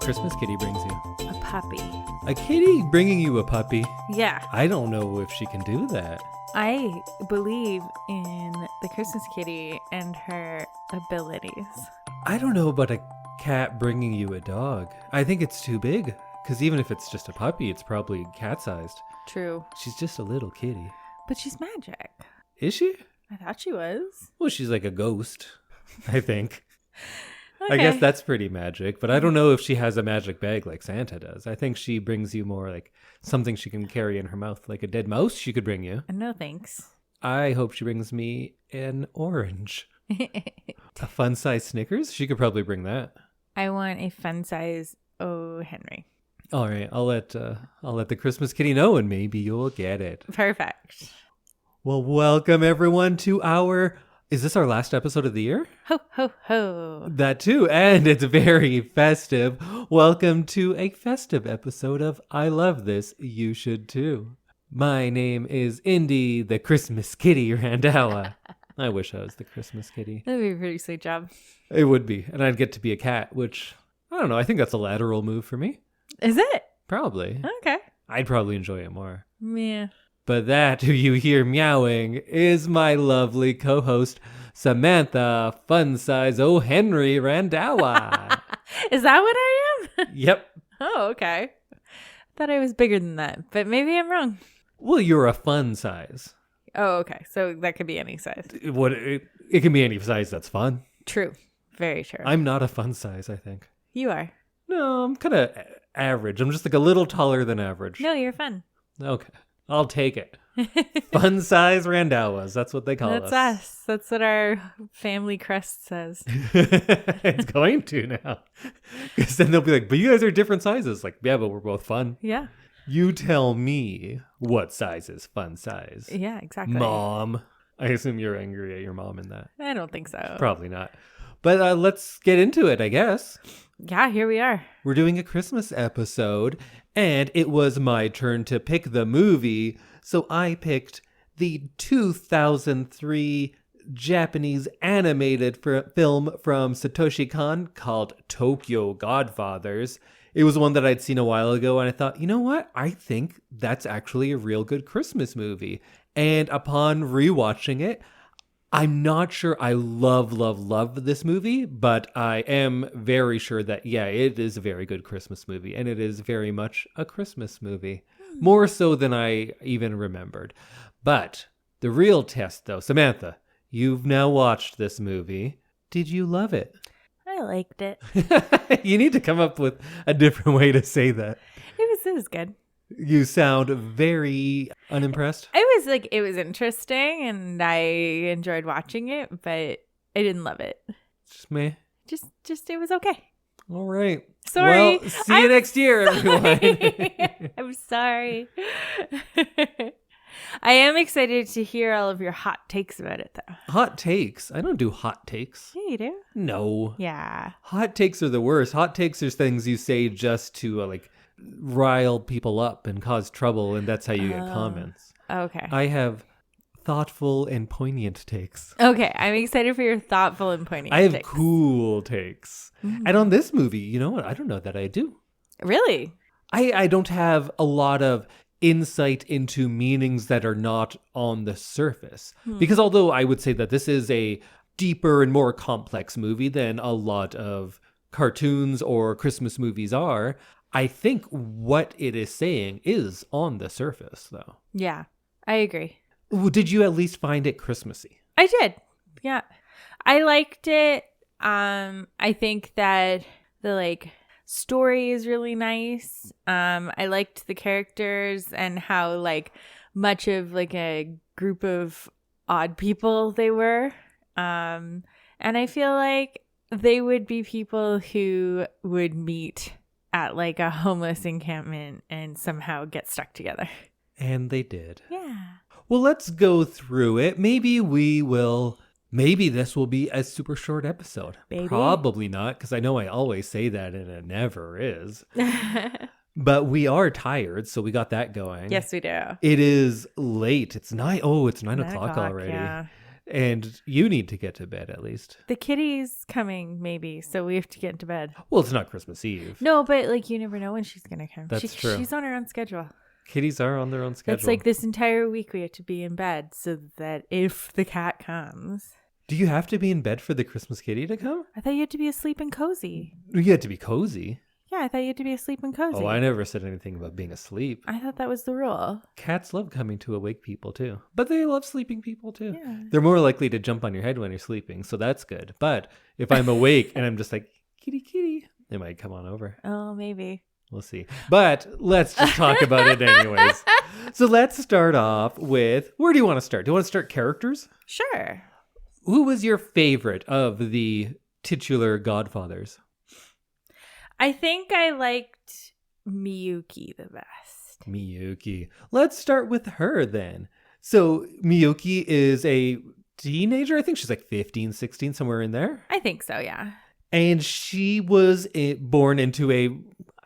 Christmas kitty brings you? A puppy. A kitty bringing you a puppy? Yeah. I don't know if she can do that. I believe in the Christmas kitty and her abilities. I don't know about a cat bringing you a dog. I think it's too big. Because even if it's just a puppy, it's probably cat-sized. True. She's just a little kitty. But she's magic. Is she? I thought she was. Well, she's like a ghost, I think. Okay. I guess that's pretty magic, but I don't know if she has a magic bag like Santa does. I think she brings you more like something she can carry in her mouth, like a dead mouse she could bring you. No thanks. I hope she brings me an orange. A fun-size Snickers? She could probably bring that. I want a fun size O. Henry. All right, I'll let the Christmas kitty know, and maybe you'll get it. Perfect. Well, welcome everyone to our... Is this our last episode of the year? Ho, ho, ho. That too, and it's very festive. Welcome to a festive episode of I Love This, You Should Too. My name is Indy, the Christmas Kitty Randawa. I wish I was the Christmas kitty. That'd be a pretty sweet job. It would be, and I'd get to be a cat, which, I don't know, I think that's a lateral move for me. Is it? Probably. Okay. I'd probably enjoy it more. Yeah. But that who you hear meowing is my lovely co-host, Samantha Fun-Size O. Henry Randawa. Is that what I am? Yep. Oh, okay. I thought I was bigger than that, but maybe I'm wrong. Well, you're a fun size. Oh, okay. So that could be any size. It can be any size that's fun. True. Very true. I'm not a fun size, I think. You are. No, I'm kind of average. I'm just like a little taller than average. No, you're fun. Okay. I'll take it. Fun size Randawas. That's what they call That's us. us. That's what our family crest says. It's going to now. Because then they'll be like, but you guys are different sizes. Like, yeah, but we're both fun. Yeah. You tell me what size is fun size. Yeah, exactly. Mom. I assume you're angry at your mom in that. I don't think so. Probably not. But let's get into it, I guess. Yeah, here we are. We're doing a Christmas episode, and it was my turn to pick the movie, so I picked the 2003 Japanese animated film from Satoshi Kon called Tokyo Godfathers. It was one that I'd seen a while ago, and I thought, you know what? I think that's actually a real good Christmas movie. And upon rewatching it, I'm not sure I love this movie, but I am very sure that, yeah, it is a very good Christmas movie, and it is very much a Christmas movie. More so than I even remembered. But the real test, though, Samantha, you've now watched this movie. Did you love it? I liked it. You need to come up with a different way to say that. It was good. You sound very unimpressed. It was interesting and I enjoyed watching it, but I didn't love it. Just meh. Just it was okay. All right. Sorry. Well, see you next year, everyone. I'm sorry. I am excited to hear all of your hot takes about it, though. Hot takes? I don't do hot takes. Yeah, you do. No. Yeah. Hot takes are the worst. Hot takes are things you say just to rile people up and cause trouble, and that's how you get comments. Okay. I have thoughtful and poignant takes. Okay, I'm excited for your thoughtful and poignant I have takes. cool takes. And on this movie, you know what? I don't know that I do. Really? I don't have a lot of insight into meanings that are not on the surface. Because although I would say that this is a deeper and more complex movie than a lot of cartoons or Christmas movies are, I think what it is saying is on the surface, though. Yeah, I agree. Did you at least find it Christmassy? I did. Yeah. I liked it. I think that the story is really nice. I liked the characters and how much of a group of odd people they were. And I feel like they would be people who would meet at a homeless encampment and somehow get stuck together. And they did. Yeah. Well, let's go through it. Maybe this will be a super short episode. Maybe. Probably not, because I know I always say that and it never is. But we are tired, so we got that going. Yes, we do. It is late. It's 9 o'clock already. Yeah. And you need to get to bed at least. The kitty's coming, maybe, so we have to get into bed. Well, it's not Christmas Eve. No, but like you never know when she's gonna come. That's true. She's on her own schedule. Kitties are on their own schedule. It's like this entire week we have to be in bed so that if the cat comes. Do you have to be in bed for the Christmas kitty to come? I thought you had to be asleep and cozy. You had to be cozy. Yeah, I thought you had to be asleep and cozy. Oh, I never said anything about being asleep. I thought that was the rule. Cats love coming to awake people too. But they love sleeping people too. Yeah. They're more likely to jump on your head when you're sleeping, so that's good. But if I'm awake and I'm just like, kitty, kitty, they might come on over. Oh, maybe. We'll see. But let's just talk about it anyways. So let's start off with, where do you want to start? Do you want to start characters? Sure. Who was your favorite of the titular Godfathers? I think I liked Miyuki the best. Miyuki. Let's start with her then. So Miyuki is a teenager. I think she's like 15, 16, somewhere in there. I think so, yeah. And she was born into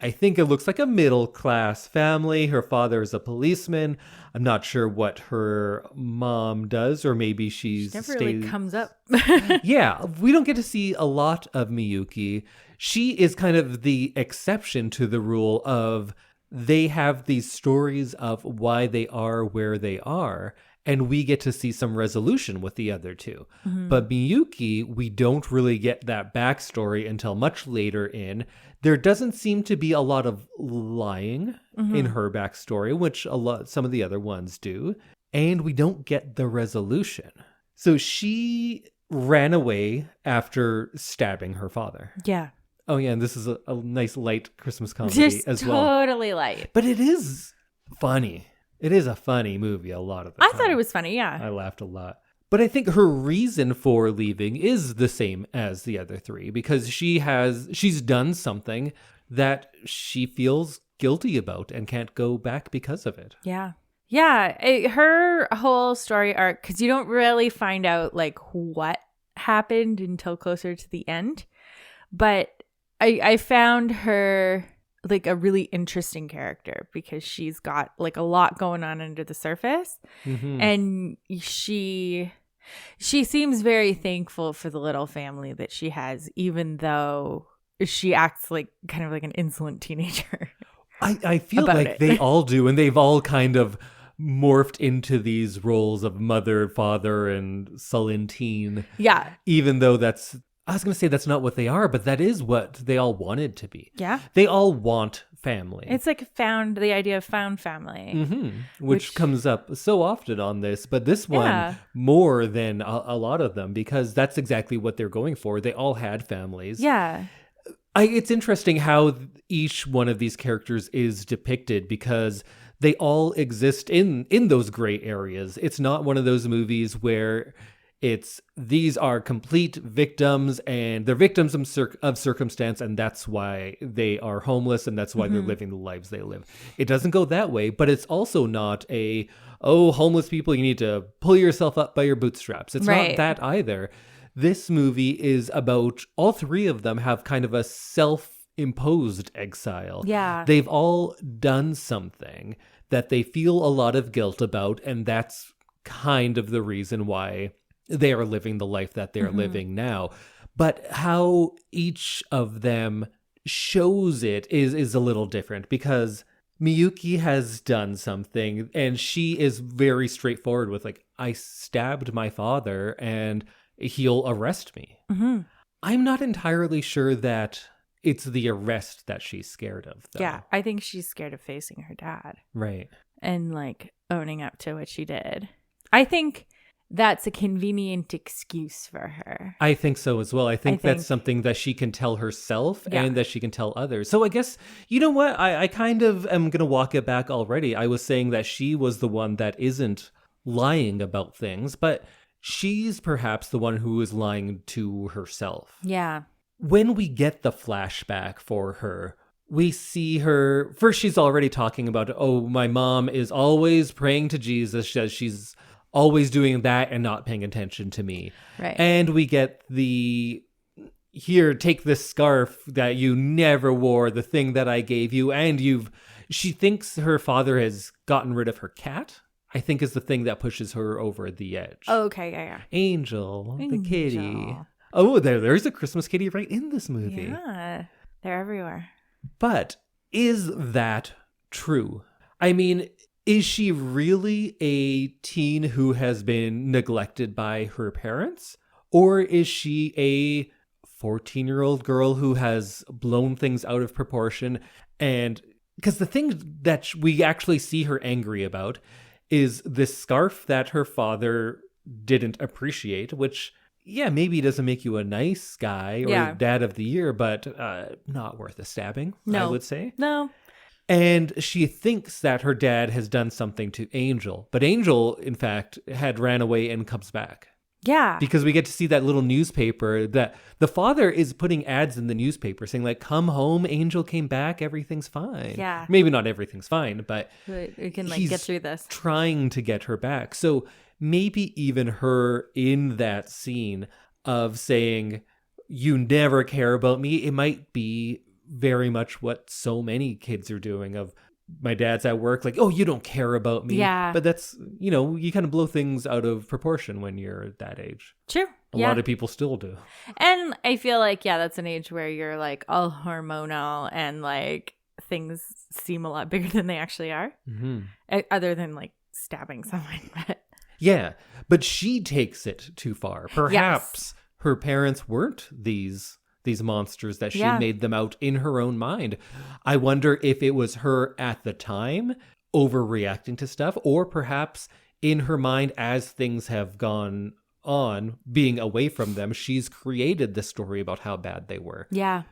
I think it looks like a middle-class family. Her father is a policeman. I'm not sure what her mom does, or maybe she never really comes up. Yeah, we don't get to see a lot of Miyuki. She is kind of the exception to the rule of they have these stories of why they are where they are, and we get to see some resolution with the other two. Mm-hmm. But Miyuki, we don't really get that backstory until much later in. There doesn't seem to be a lot of lying in her backstory, which some of the other ones do. And we don't get the resolution. So she ran away after stabbing her father. Yeah. Oh, yeah, and this is a nice light Christmas comedy as well. Totally light. But it is funny. It is a funny movie a lot of the time. I thought it was funny, yeah. I laughed a lot. But I think her reason for leaving is the same as the other three, because she's done something that she feels guilty about and can't go back because of it. Yeah. Yeah. Her whole story arc, because you don't really find out like what happened until closer to the end. But I found her like a really interesting character because she's got like a lot going on under the surface. Mm-hmm. And she seems very thankful for the little family that she has, even though she acts like kind of like an insolent teenager. I feel like they all do, and they've all kind of morphed into these roles of mother, father, and sullen teen. Yeah. Even though I was going to say that's not what they are, but that is what they all wanted to be. Yeah. They all want family. It's like the idea of found family. Mm-hmm. Which comes up so often on this, but this one more than a lot of them, because that's exactly what they're going for. They all had families. Yeah. It's interesting how each one of these characters is depicted, because they all exist in those gray areas. It's not one of those movies where these are complete victims and they're victims of circumstance, and that's why they are homeless and that's why they're living the lives they live. It doesn't go that way, but it's also not homeless people, you need to pull yourself up by your bootstraps. It's not that either. This movie is about all three of them have kind of a self-imposed exile. Yeah. They've all done something that they feel a lot of guilt about, and that's kind of the reason why they are living the life that they're living now. But how each of them shows it is a little different, because Miyuki has done something and she is very straightforward with like, I stabbed my father and he'll arrest me. Mm-hmm. I'm not entirely sure that it's the arrest that she's scared of, though. Yeah, I think she's scared of facing her dad. Right. And like owning up to what she did. I think that's a convenient excuse for her. I think so as well. I think that's something that she can tell herself and that she can tell others. So I guess, you know what? I kind of am going to walk it back already. I was saying that she was the one that isn't lying about things, but she's perhaps the one who is lying to herself. Yeah. When we get the flashback for her, we see her, first she's already talking about, my mom is always praying to Jesus. She's always doing that and not paying attention to me. Right. And we get here, take this scarf that you never wore, the thing that I gave you, and she thinks her father has gotten rid of her cat. I think is the thing that pushes her over the edge. Oh, okay, yeah. Angel, the kitty. Oh, there's a Christmas kitty right in this movie. Yeah, they're everywhere. But is that true? I mean, is she really a teen who has been neglected by her parents? Or is she a 14-year-old girl who has blown things out of proportion? And because the thing that we actually see her angry about is this scarf that her father didn't appreciate, which, yeah, maybe doesn't make you a nice guy or dad of the year, but not worth a stabbing, I would say. No. And she thinks that her dad has done something to Angel. But Angel, in fact, had ran away and comes back. Yeah. Because we get to see that little newspaper that the father is putting ads in the newspaper saying, like, come home, Angel came back, everything's fine. Yeah. Maybe not everything's fine, but we can get through this. Trying to get her back. So maybe even her in that scene of saying, you never care about me, it might be very much what so many kids are doing of, my dad's at work, like, oh, you don't care about me. Yeah. But that's, you kind of blow things out of proportion when you're that age. True. A lot of people still do. And I feel like, that's an age where you're like all hormonal and like things seem a lot bigger than they actually are. Mm-hmm. Other than like stabbing someone. Yeah. But she takes it too far. Perhaps her parents weren't these monsters, that she made them out in her own mind. I wonder if it was her at the time overreacting to stuff, or perhaps in her mind as things have gone on, being away from them, she's created the story about how bad they were. Yeah.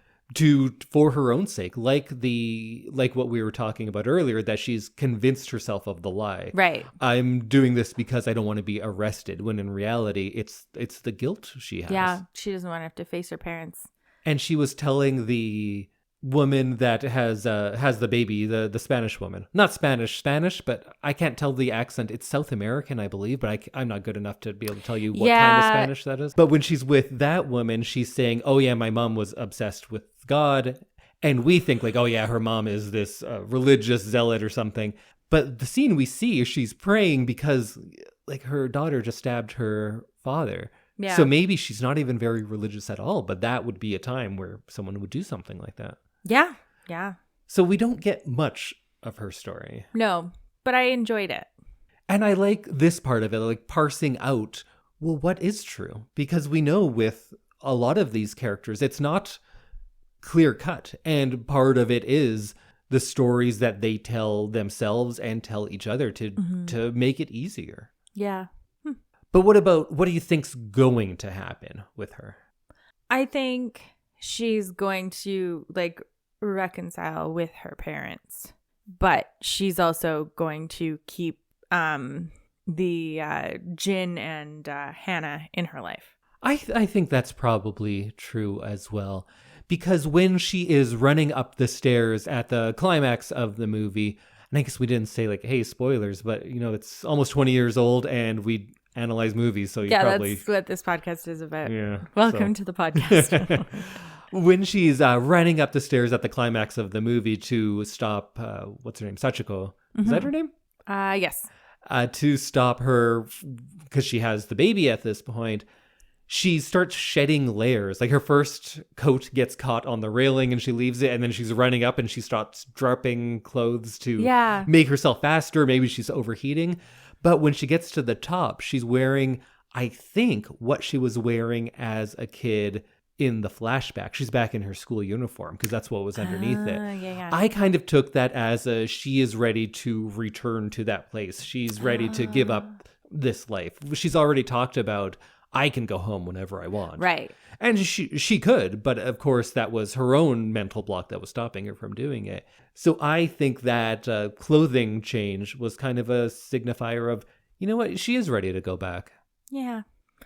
For her own sake, like what we were talking about earlier, that she's convinced herself of the lie. Right. I'm doing this because I don't want to be arrested, when in reality it's the guilt she has. Yeah, she doesn't want to have to face her parents. And she was telling the woman that has the baby, the Spanish woman. Not Spanish, but I can't tell the accent. It's South American, I believe, but I'm not good enough to be able to tell you what kind of Spanish that is. But when she's with that woman, she's saying, oh yeah, my mom was obsessed with God. And we think like, oh yeah, her mom is this religious zealot or something. But the scene we see is she's praying because like her daughter just stabbed her father. Yeah. So maybe she's not even very religious at all, but that would be a time where someone would do something like that. Yeah. Yeah. So we don't get much of her story. No, but I enjoyed it. And I like this part of it, like parsing out, well, what is true? Because we know with a lot of these characters, it's not clear cut. And part of it is the stories that they tell themselves and tell each other to make it easier. Yeah. But what do you think's going to happen with her? I think she's going to like reconcile with her parents, but she's also going to keep the Jin and Hannah in her life. I think that's probably true as well, because when she is running up the stairs at the climax of the movie, and I guess we didn't say like, hey, spoilers, but it's almost 20 years old and we analyze movies, so probably... that's what this podcast is about. Yeah. Welcome to the podcast. When she's running up the stairs at the climax of the movie to stop, what's her name? Sachiko. Is that her name? Yes. To stop her, because she has the baby at this point, she starts shedding layers. Like her first coat gets caught on the railing and she leaves it, and then she's running up and she starts dropping clothes to make herself faster. Maybe she's overheating. But when she gets to the top, she's wearing, I think, what she was wearing as a kid in the flashback. She's back in her school uniform because that's what was underneath it. Yeah. I kind of took that as she is ready to return to that place. She's ready to give up this life. She's already talked about, I can go home whenever I want. Right. And she could, but of course that was her own mental block that was stopping her from doing it. So I think that clothing change was kind of a signifier of, you know what, she is ready to go back. Yeah.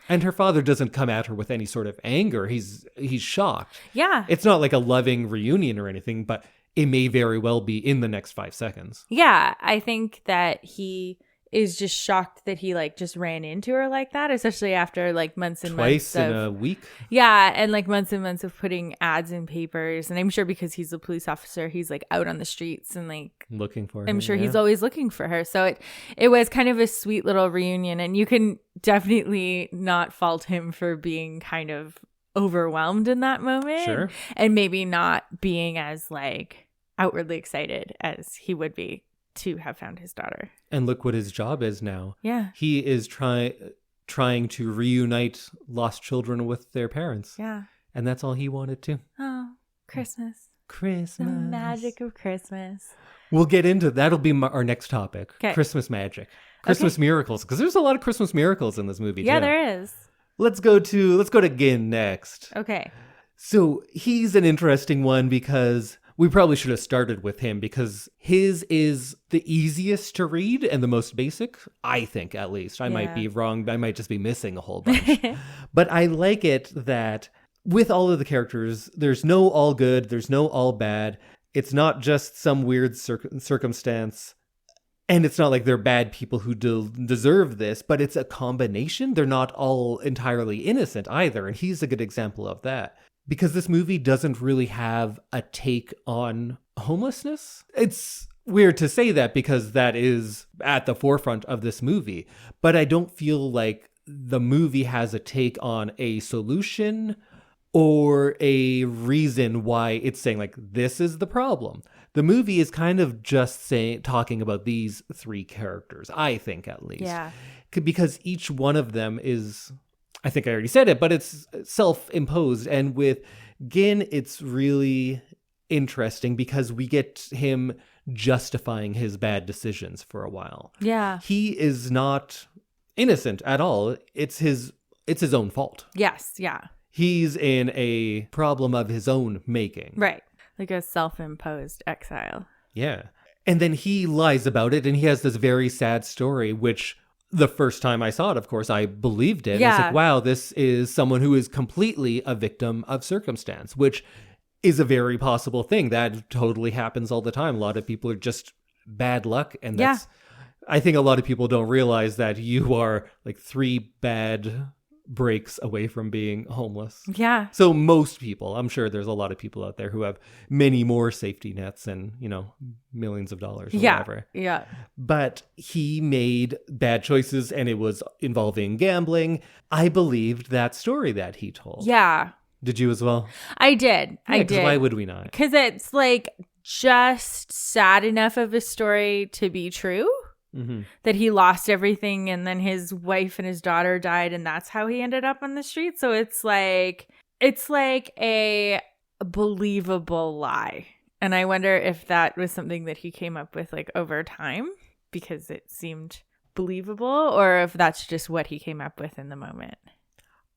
And her father doesn't come at her with any sort of anger. He's shocked. Yeah. It's not like a loving reunion or anything, but it may very well be in the next 5 seconds. Yeah. I think that he is just shocked that he like just ran into her like that, especially after like months and Twice months in a week. Yeah, and like months and months of putting ads in papers. And I'm sure because he's a police officer, he's like out on the streets and like looking for her. I'm sure he's always looking for her. So it was kind of a sweet little reunion, and you can definitely not fault him for being kind of overwhelmed in that moment. Sure. And maybe not being as like outwardly excited as he would be to have found his daughter. And look what his job is now. Yeah. He is trying to reunite lost children with their parents. Yeah. And that's all he wanted to. Oh, Christmas. Christmas. The magic of Christmas. We'll get into that'll be our next topic. Okay. Christmas magic. Christmas miracles. Because there's a lot of Christmas miracles in this movie, Yeah, too. there is. Let's go to Gin next. Okay. So he's an interesting one because we probably should have started with him because his is the easiest to read and the most basic, I think, at least. I might be wrong. I might just be missing a whole bunch. But I like it that with all of the characters, there's no all good, there's no all bad. It's not just some weird circumstance. And it's not like they're bad people who deserve this, but it's a combination. They're not all entirely innocent either. And he's a good example of that. Because this movie doesn't really have a take on homelessness. It's weird to say that because that is at the forefront of this movie. But I don't feel like the movie has a take on a solution or a reason why it's saying like, this is the problem. The movie is kind of just talking about these three characters, I think at least. Yeah. Because each one of them is... I think I already said it, but it's self-imposed. And with Gin, it's really interesting because we get him justifying his bad decisions for a while. Yeah. He is not innocent at all. It's his own fault. Yes. Yeah. He's in a problem of his own making. Right. Like a self-imposed exile. Yeah. And then he lies about it, and he has this very sad story, which... The first time I saw it, of course, I believed it. Yeah. It's like, wow, this is someone who is completely a victim of circumstance, which is a very possible thing. That totally happens all the time. A lot of people are just bad luck. And that's, I think a lot of people don't realize that you are like 3 bad breaks away from being homeless. Yeah. So most people, I'm sure there's a lot of people out there who have many more safety nets and, millions of dollars or whatever. Yeah. But he made bad choices and it was involving gambling. I believed that story that he told. Yeah. Did you as well? I did. Yeah, I did. Why would we not? Because it's like just sad enough of a story to be true. Mm-hmm. That he lost everything and then his wife and his daughter died and that's how he ended up on the street. So it's like a believable lie. And I wonder if that was something that he came up with like over time because it seemed believable, or if that's just what he came up with in the moment.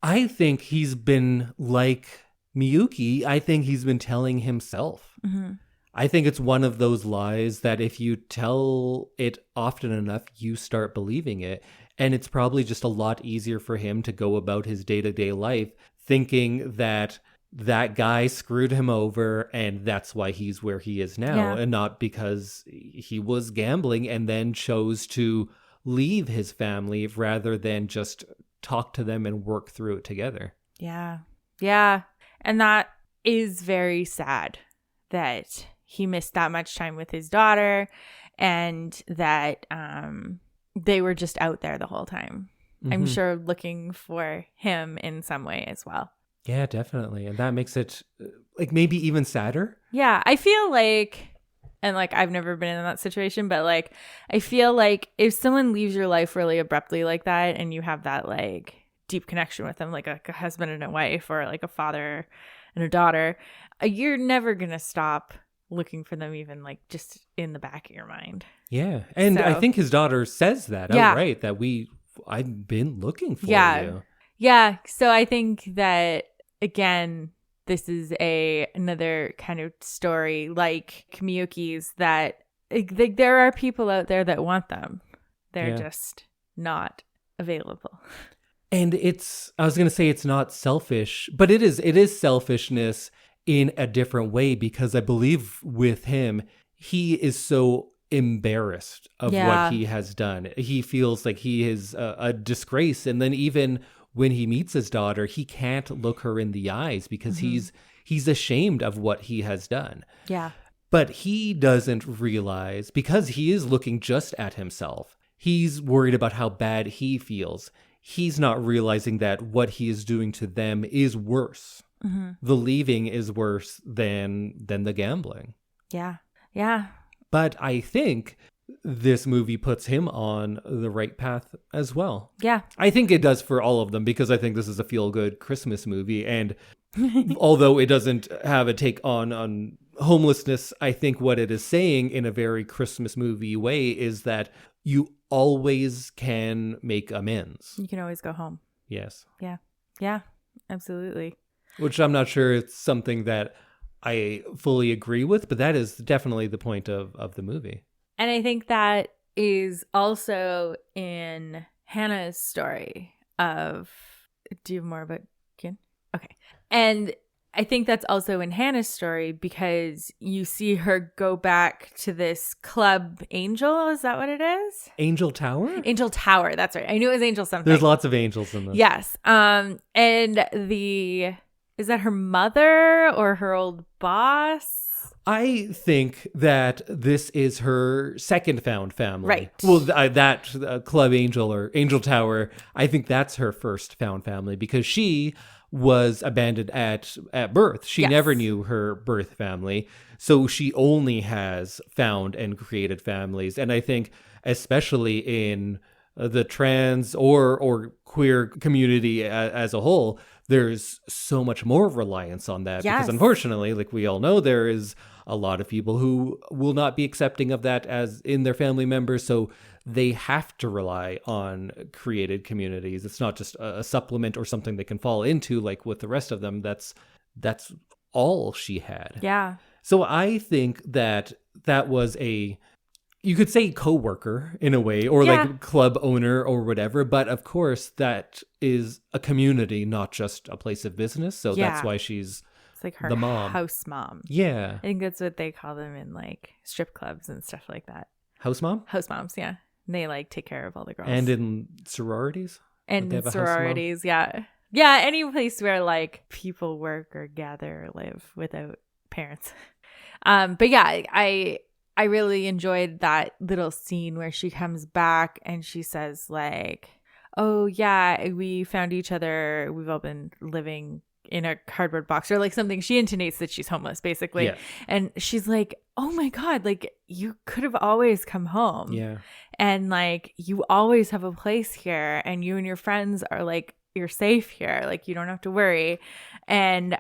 I think he's been like Miyuki. I think he's been telling himself. Mm-hmm. I think it's one of those lies that if you tell it often enough, you start believing it. And it's probably just a lot easier for him to go about his day-to-day life thinking that that guy screwed him over and that's why he's where he is now. And not because he was gambling and then chose to leave his family rather than just talk to them and work through it together. Yeah. Yeah. And that is very sad that he missed that much time with his daughter and that they were just out there the whole time. Mm-hmm. I'm sure looking for him in some way as well. Yeah, definitely. And that makes it like maybe even sadder. Yeah, I feel like, and like I've never been in that situation, but like I feel like if someone leaves your life really abruptly like that and you have that like deep connection with them, like a husband and a wife or like a father and a daughter, you're never going to stop looking for them, even like just in the back of your mind. Yeah. And I think his daughter says that outright, that I've been looking for you. Yeah. So I think that, again, this is another kind of story like Miyuki's that there are people out there that want them. They're just not available. And I was going to say it's not selfish, but it is selfishness in a different way, because I believe with him, he is so embarrassed of Yeah. what he has done. He feels like he is a disgrace. And then even when he meets his daughter, he can't look her in the eyes because he's ashamed of what he has done. Yeah. But he doesn't realize, because he is looking just at himself, he's worried about how bad he feels. He's not realizing that what he is doing to them is worse. The leaving is worse than the gambling. Yeah. Yeah. But I think this movie puts him on the right path as well. Yeah. I think it does for all of them, because I think this is a feel-good Christmas movie. And although it doesn't have a take on homelessness, I think what it is saying in a very Christmas movie way is that you always can make amends. You can always go home. Yes. Yeah. Yeah. Absolutely. Which I'm not sure it's something that I fully agree with, but that is definitely the point of the movie. And I think that is also in Hannah's story of... Do you have more about Kin? Okay. And I think that's also in Hannah's story because you see her go back to this club Angel. Is that what it is? Angel Tower? Angel Tower. That's right. I knew it was Angel something. There's lots of angels in this. Yes. And is that her mother or her old boss? I think that this is her second found family. Right. Well, that Club Angel or Angel Tower, I think that's her first found family because she was abandoned at birth. She Yes. never knew her birth family. So she only has found and created families. And I think especially in the trans or queer community as a whole, there's so much more reliance on that. Yes. Because unfortunately, like we all know, there is a lot of people who will not be accepting of that as in their family members. So they have to rely on created communities. It's not just a supplement or something they can fall into like with the rest of them. That's all she had. Yeah. So I think that was you could say coworker in a way, or Yeah. like club owner or whatever. But of course, that is a community, not just a place of business. So Yeah. that's why she's It's like her the mom. house mom. Yeah. I think that's what they call them in like strip clubs and stuff like that. House mom? House moms, yeah. And they like take care of all the girls. And in sororities? And they have a house mom? sororities, yeah. Yeah, any place where like people work or gather or live without parents. But yeah, I really enjoyed that little scene where she comes back and she says like, oh yeah, we found each other. We've all been living in a cardboard box or like something. She intonates that she's homeless basically. Yeah. And she's like, oh my God, like you could have always come home. Yeah. And like you always have a place here and you and your friends are like, you're safe here. Like you don't have to worry. And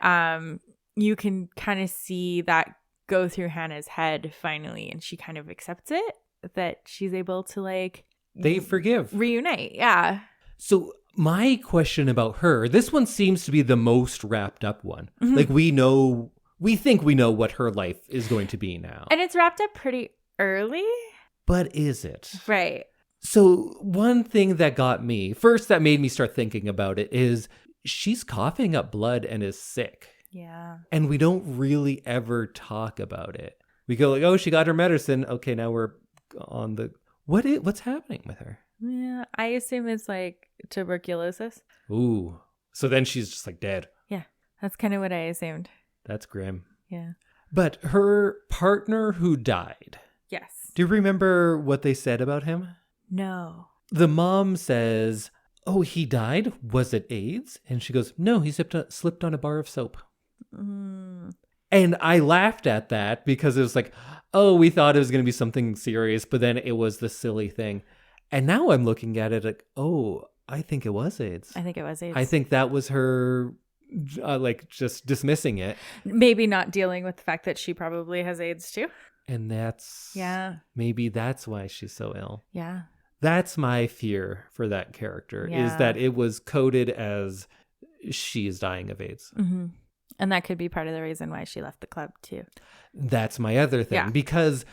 you can kind of see that go through Hannah's head finally, and she kind of accepts it, that she's able to like They forgive. reunite. Yeah. So my question about her, this one seems to be the most wrapped up one. Mhm. Like we think we know what her life is going to be now. And it's wrapped up pretty early. But is it? Right. So one thing that got me, first that made me start thinking about it, is she's coughing up blood and is sick. Yeah. And we don't really ever talk about it. We go like, oh, she got her medicine. Okay, now we're on the... What's happening with her? Yeah. I assume it's like tuberculosis. Ooh. So then she's just like dead. Yeah. That's kind of what I assumed. That's grim. Yeah. But her partner who died, Yes. do you remember what they said about him? No. The mom says, oh, he died? Was it AIDS? And she goes, no, he slipped on a bar of soap. Mm. And I laughed at that because it was like, oh, we thought it was going to be something serious, but then it was the silly thing. And now I'm looking at it like, oh, I think it was AIDS. I think it was AIDS. I think that was her like just dismissing it. Maybe not dealing with the fact that she probably has AIDS too. And maybe that's why she's so ill. Yeah. That's my fear for that character, is Yeah. that it was coded as she is dying of AIDS. Mm-hmm. And that could be part of the reason why she left the club too. That's my other thing. Yeah. Because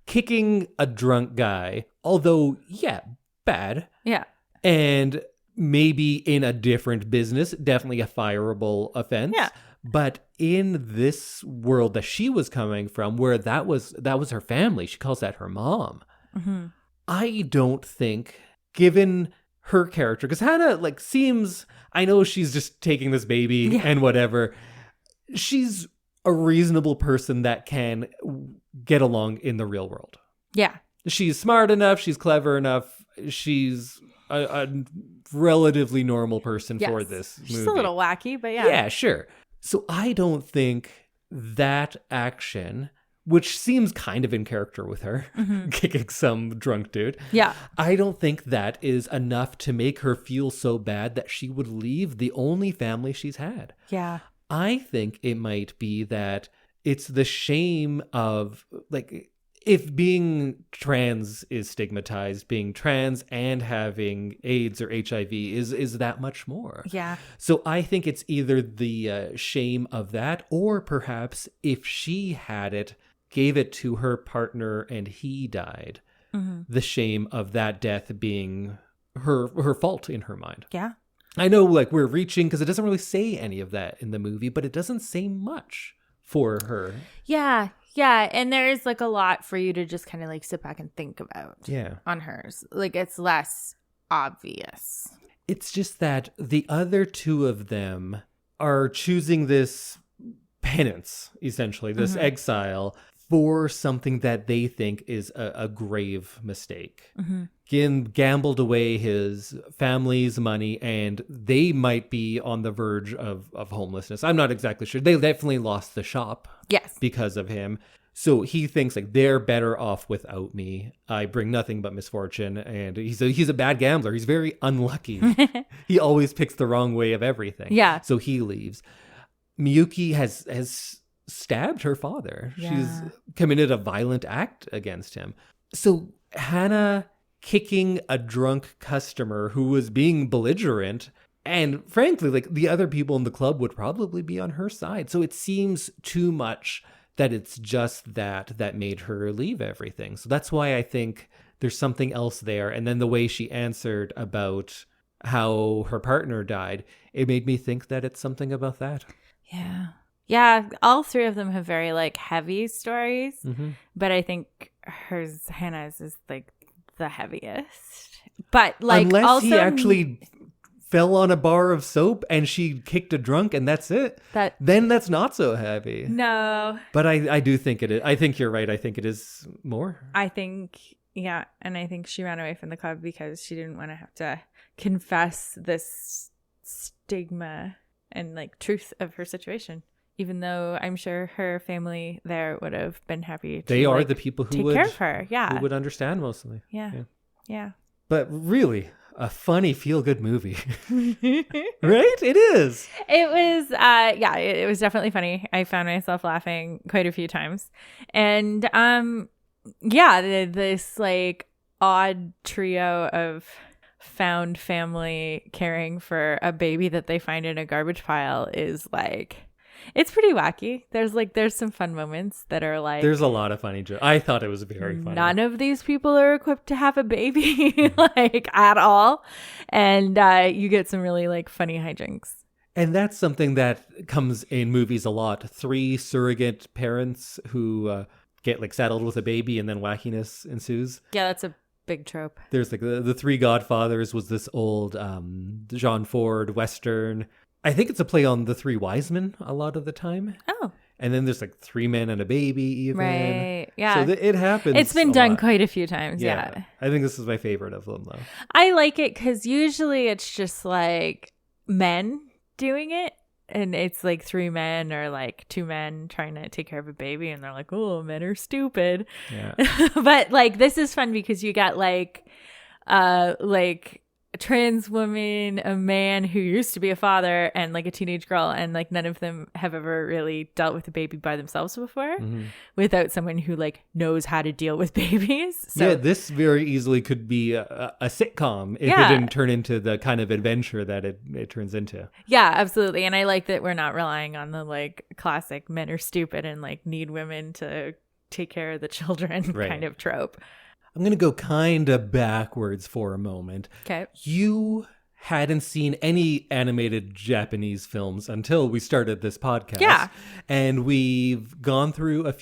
kicking a drunk guy, although, yeah, bad, Yeah. and maybe in a different business, definitely a fireable offense. Yeah. But in this world that she was coming from, where that was her family, she calls that her mom. Mm-hmm. I don't think, given her character, because Hannah like seems, I know she's just taking this baby and whatever. She's a reasonable person that can get along in the real world. Yeah. She's smart enough. She's clever enough. She's a relatively normal person for this movie. She's a little wacky, but yeah. Yeah, sure. So I don't think that action, which seems kind of in character with her, kicking some drunk dude. Yeah. I don't think that is enough to make her feel so bad that she would leave the only family she's had. Yeah. I think it might be that it's the shame of, like, if being trans is stigmatized, being trans and having AIDS or HIV is that much more. Yeah. So I think it's either the shame of that, or perhaps if she had it, gave it to her partner and he died, the shame of that death being her fault in her mind. Yeah. I know, like, we're reaching because it doesn't really say any of that in the movie, but it doesn't say much for her. Yeah. Yeah. And there is like a lot for you to just kind of like sit back and think about on hers. Like, it's less obvious. It's just that the other two of them are choosing this penance, essentially, this exile for something that they think is a grave mistake. Gin gambled away his family's money, and they might be on the verge of homelessness. I'm not exactly sure. They definitely lost the shop because of him. So he thinks, like, they're better off without me. I bring nothing but misfortune. And he's a bad gambler. He's very unlucky. He always picks the wrong way of everything. Yeah. So he leaves. Miyuki has stabbed her father. Yeah. She's committed a violent act against him. So Hannah kicking a drunk customer who was being belligerent, and frankly, like, the other people in the club would probably be on her side. So it seems too much that it's just that made her leave everything. So that's why I think there's something else there. And then the way she answered about how her partner died, it made me think that it's something about that. Yeah. Yeah, all three of them have very, like, heavy stories, but I think Hannah's is, like, the heaviest. But, like, unless also, he actually fell on a bar of soap and she kicked a drunk and that's it, then that's not so heavy. No. But I do think it is. I think you're right. I think it is more. I think, yeah, and I think she ran away from the club because she didn't want to have to confess this stigma and, like, truth of her situation. Even though I'm sure her family there would have been happy to, they are, like, the people who take would care of her. Yeah. Who would understand mostly. Yeah. But really, a funny, feel-good movie. Right? It is. It was, it was definitely funny. I found myself laughing quite a few times. And, this, like, odd trio of found family caring for a baby that they find in a garbage pile is, like... It's pretty wacky. There's some fun moments that are like... There's a lot of funny jokes. I thought it was very funny. None of these people are equipped to have a baby, like, at all. And you get some really, like, funny hijinks. And that's something that comes in movies a lot. 3 surrogate parents who get, like, saddled with a baby and then wackiness ensues. Yeah, that's a big trope. There's, like, the 3 Godfathers was this old John Ford Western. I think it's a play on the 3 wise men a lot of the time. Oh. And then there's, like, 3 men and a baby even. Right. Yeah. So it happens. It's been done quite a few times. Yeah. I think this is my favorite of them, though. I like it because usually it's just, like, men doing it. And it's, like, 3 men or, like, 2 men trying to take care of a baby. And they're like, oh, men are stupid. Yeah. But, like, this is fun because you got, like, a trans woman, a man who used to be a father, and, like, a teenage girl, and, like, none of them have ever really dealt with a baby by themselves before without someone who, like, knows how to deal with babies. So, yeah, this very easily could be a sitcom if it didn't turn into the kind of adventure that it turns into. Yeah, absolutely. And I like that we're not relying on the, like, classic men are stupid and, like, need women to take care of the children kind of trope. I'm going to go kind of backwards for a moment. Okay. You hadn't seen any animated Japanese films until we started this podcast. Yeah. And we've gone through a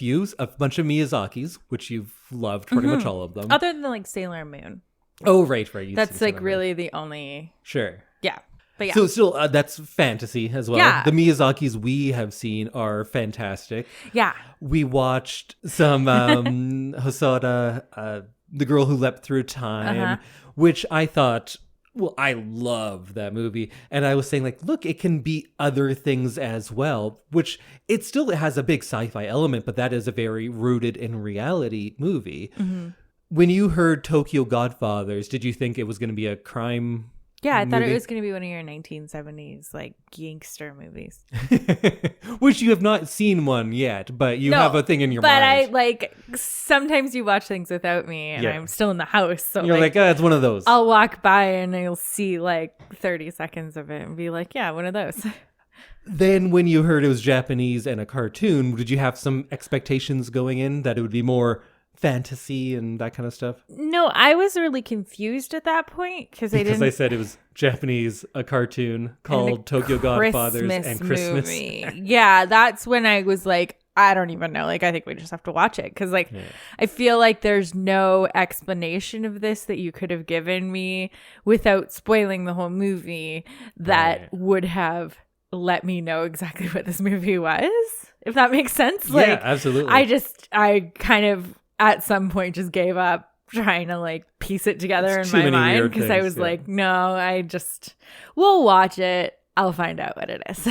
bunch of Miyazaki's, which you've loved pretty much all of them. Other than like Sailor Moon. Oh, right. You've That's seen like Sailor Moon. really the only. Sure. Yeah. But yeah. So still, that's fantasy as well. Yeah. The Miyazaki's we have seen are fantastic. Yeah. We watched some Hosoda, The Girl Who Leapt Through Time, which I thought, well, I love that movie. And I was saying, like, look, it can be other things as well, which it still has a big sci-fi element, but that is a very rooted in reality movie. Mm-hmm. When you heard Tokyo Godfathers, did you think it was going to be a crime Yeah, I thought movie? it was going to be one of your 1970s like gangster movies. Which you have not seen one yet, but you have a thing in your mind. But I like sometimes you watch things without me and I'm still in the house. So you're like, it's one of those. I'll walk by and you'll see like 30 seconds of it and be like, yeah, one of those. Then when you heard it was Japanese and a cartoon, did you have some expectations going in that it would be more fantasy and that kind of stuff? No, I was really confused at that point because I said it was Japanese, a cartoon called Tokyo Godfathers and Christmas. Movie. Yeah, that's when I was like, I don't even know. Like, I think we just have to watch it because, like, I feel like there's no explanation of this that you could have given me without spoiling the whole movie that would have let me know exactly what this movie was. If that makes sense. Like, yeah, absolutely. I kind of at some point just gave up trying to like piece it together in my mind because I was like, no, we'll watch it. I'll find out what it is.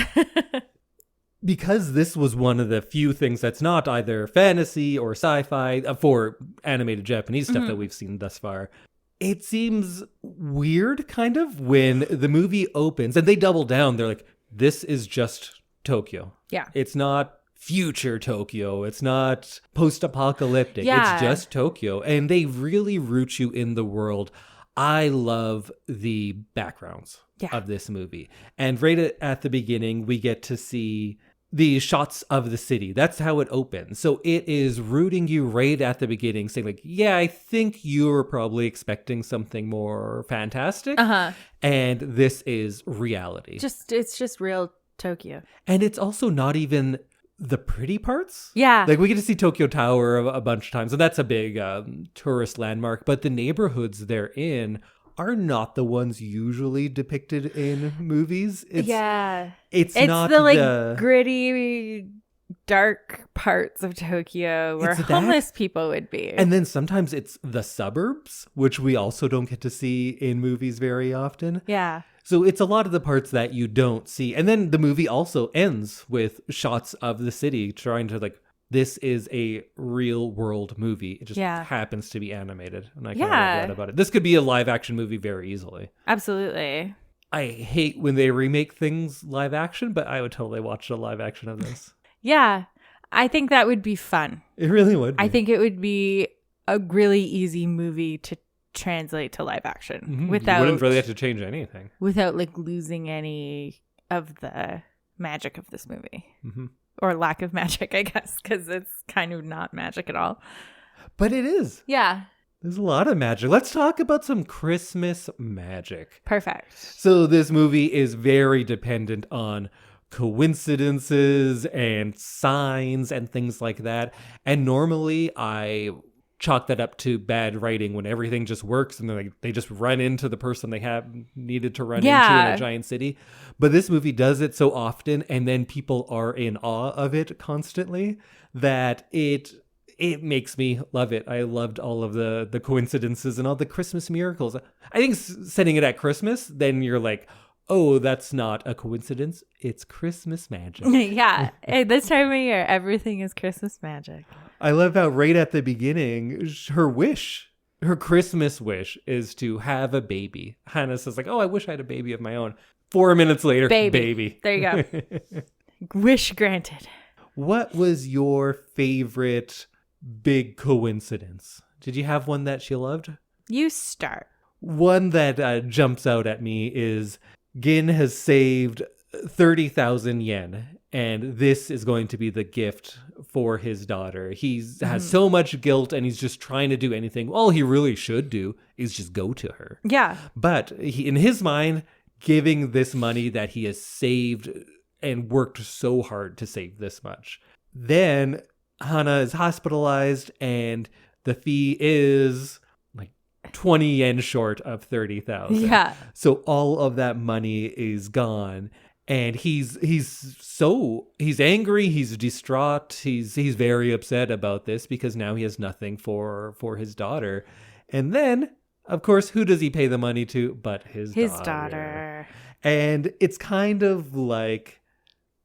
Because this was one of the few things that's not either fantasy or sci-fi for animated Japanese stuff that we've seen thus far. It seems weird kind of when the movie opens and they double down. They're like, this is just Tokyo. Yeah. It's not future Tokyo. It's not post-apocalyptic. Yeah. It's just Tokyo. And they really root you in the world. I love the backgrounds of this movie. And right at the beginning, we get to see the shots of the city. That's how it opens. So it is rooting you right at the beginning, saying like, yeah, I think you were probably expecting something more fantastic. And this is reality. It's just real Tokyo. And it's also not even the pretty parts. Yeah. Like we get to see Tokyo Tower a bunch of times, and that's a big tourist landmark. But the neighborhoods they're in are not the ones usually depicted in movies. It's not the like gritty, dark parts of Tokyo where homeless people would be. And then sometimes it's the suburbs, which we also don't get to see in movies very often. Yeah. So it's a lot of the parts that you don't see. And then the movie also ends with shots of the city trying to like, this is a real world movie. It just happens to be animated. And I kind of love that about it. This could be a live action movie very easily. Absolutely. I hate when they remake things live action, but I would totally watch a live action of this. Yeah. I think that would be fun. It really would be. I think it would be a really easy movie to translate to live action without, you wouldn't really have to change anything, without like losing any of the magic of this movie or lack of magic, I guess, because it's kind of not magic at all. But it is. Yeah. There's a lot of magic. Let's talk about some Christmas magic. Perfect. So this movie is very dependent on coincidences and signs and things like that. And normally I chalk that up to bad writing when everything just works and they just run into the person they have needed to run into in a giant city. But this movie does it so often, and then people are in awe of it constantly, that it makes me love it. I loved all of the coincidences and all the Christmas miracles. I think setting it at Christmas, then you're like, oh, that's not a coincidence. It's Christmas magic. Yeah. Hey, this time of year, everything is Christmas magic. I love how right at the beginning, her Christmas wish is to have a baby. Hannah says like, oh, I wish I had a baby of my own. 4 minutes later, baby. There you go. Wish granted. What was your favorite big coincidence? Did you have one that she loved? You start. One that jumps out at me is Gin has saved 30,000 yen And this is going to be the gift for his daughter. He has so much guilt and he's just trying to do anything. All he really should do is just go to her. Yeah. But in his mind, giving this money that he has saved and worked so hard to save this much. Then Hana is hospitalized and the fee is like 20 yen short of 30,000. Yeah. So all of that money is gone. And he's angry, he's distraught, he's very upset about this because now he has nothing for his daughter. And then, of course, who does he pay the money to but his daughter? And it's kind of like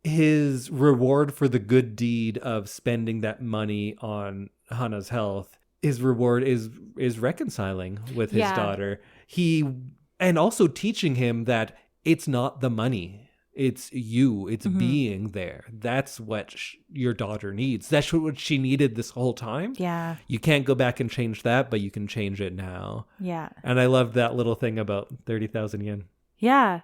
his reward for the good deed of spending that money on Hana's health. His reward is reconciling with his daughter. And also teaching him that it's not the money. It's you. It's being there. That's what your daughter needs. That's what she needed this whole time. Yeah. You can't go back and change that, but you can change it now. Yeah. And I loved that little thing about 30,000 yen. Yeah.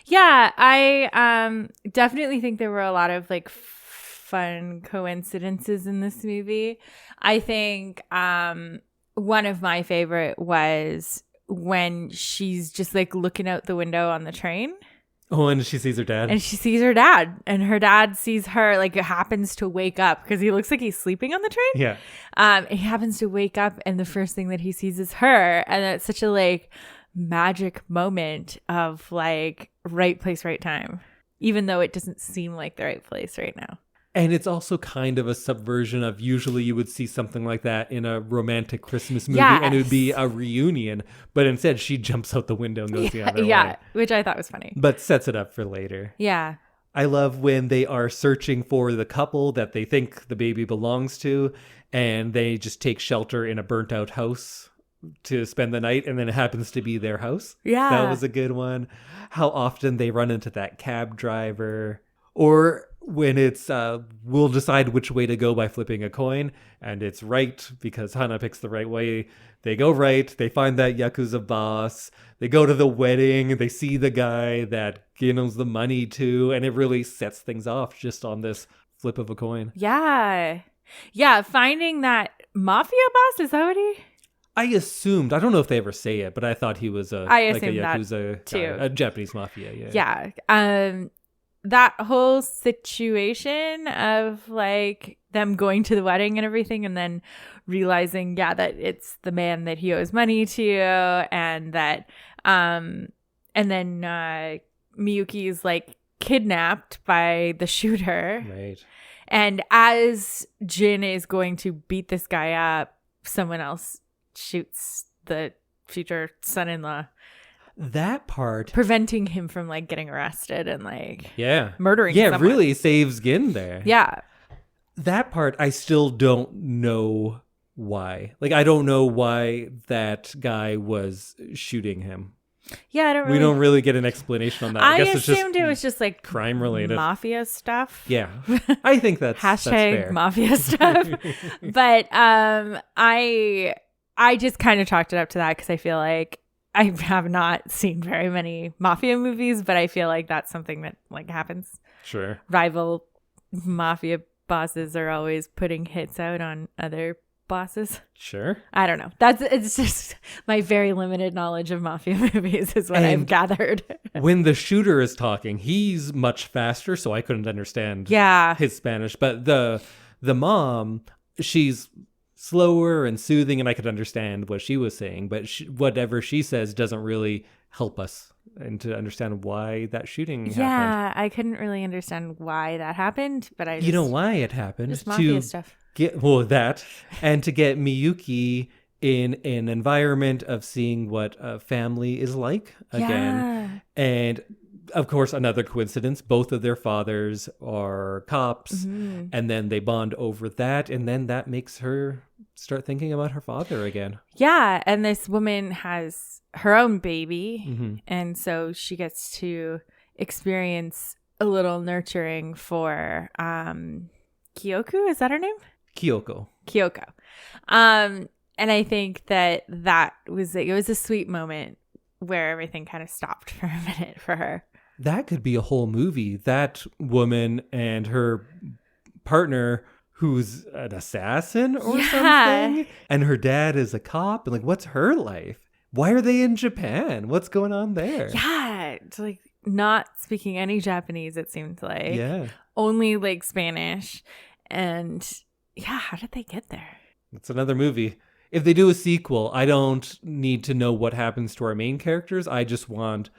Yeah. I definitely think there were a lot of like fun coincidences in this movie. I think one of my favorite was when she's just like looking out the window on the train. Oh, and she sees her dad. And she sees her dad. And her dad sees her, like, happens to wake up because he looks like he's sleeping on the train. Yeah. He happens to wake up and the first thing that he sees is her. And it's such a, like, magic moment of, like, right place, right time. Even though it doesn't seem like the right place right now. And it's also kind of a subversion of usually you would see something like that in a romantic Christmas movie and it would be a reunion. But instead she jumps out the window and goes the other way. Yeah, which I thought was funny. But sets it up for later. Yeah. I love when they are searching for the couple that they think the baby belongs to and they just take shelter in a burnt out house to spend the night and then it happens to be their house. Yeah. That was a good one. How often they run into that cab driver. Or when it's, we'll decide which way to go by flipping a coin, and it's right because Hana picks the right way. They go right, they find that Yakuza boss, they go to the wedding, they see the guy that Gin the money to, and it really sets things off just on this flip of a coin. Yeah. Yeah, finding that mafia boss, is that what he... I assumed, I don't know if they ever say it, but I thought he was a Yakuza too. Guy, a Japanese mafia. Yeah. That whole situation of like them going to the wedding and everything and then realizing, that it's the man that he owes money to and that, and then Miyuki is like kidnapped by the shooter. Right. And as Jin is going to beat this guy up, someone else shoots the future son-in-law. That part, preventing him from like getting arrested and like murdering someone. Someone. Really saves Gin there. Yeah. That part I still don't know why. Like I don't know why that guy was shooting him. Yeah, we don't really get an explanation on that. I guess it's assumed it was just like crime related, mafia stuff. Yeah, I think that's hashtag that's fair. Mafia stuff. But I just kind of chalked it up to that because I feel like I have not seen very many mafia movies, but I feel like that's something that like happens. Sure. Rival mafia bosses are always putting hits out on other bosses. Sure. I don't know. It's just my very limited knowledge of mafia movies is what I've gathered. When the shooter is talking, he's much faster, so I couldn't understand his Spanish. But the mom, she's slower and soothing, and I could understand what she was saying, but whatever she says doesn't really help us and to understand why that shooting happened. Yeah, I couldn't really understand why that happened, but I just... You know why it happened? Just mafia stuff. That, and to get Miyuki in an environment of seeing what a family is like again. Yeah. And of course, another coincidence, both of their fathers are cops, and then they bond over that, and then that makes her start thinking about her father again. Yeah, and this woman has her own baby, and so she gets to experience a little nurturing for Kyoko, is that her name? Kyoko. And I think that was a sweet moment where everything kind of stopped for a minute for her. That could be a whole movie. That woman and her partner who's an assassin or something. And her dad is a cop. And like, what's her life? Why are they in Japan? What's going on there? Yeah. It's like not speaking any Japanese, it seems like. Yeah. Only like Spanish. And yeah, how did they get there? It's another movie. If they do a sequel, I don't need to know what happens to our main characters. I just want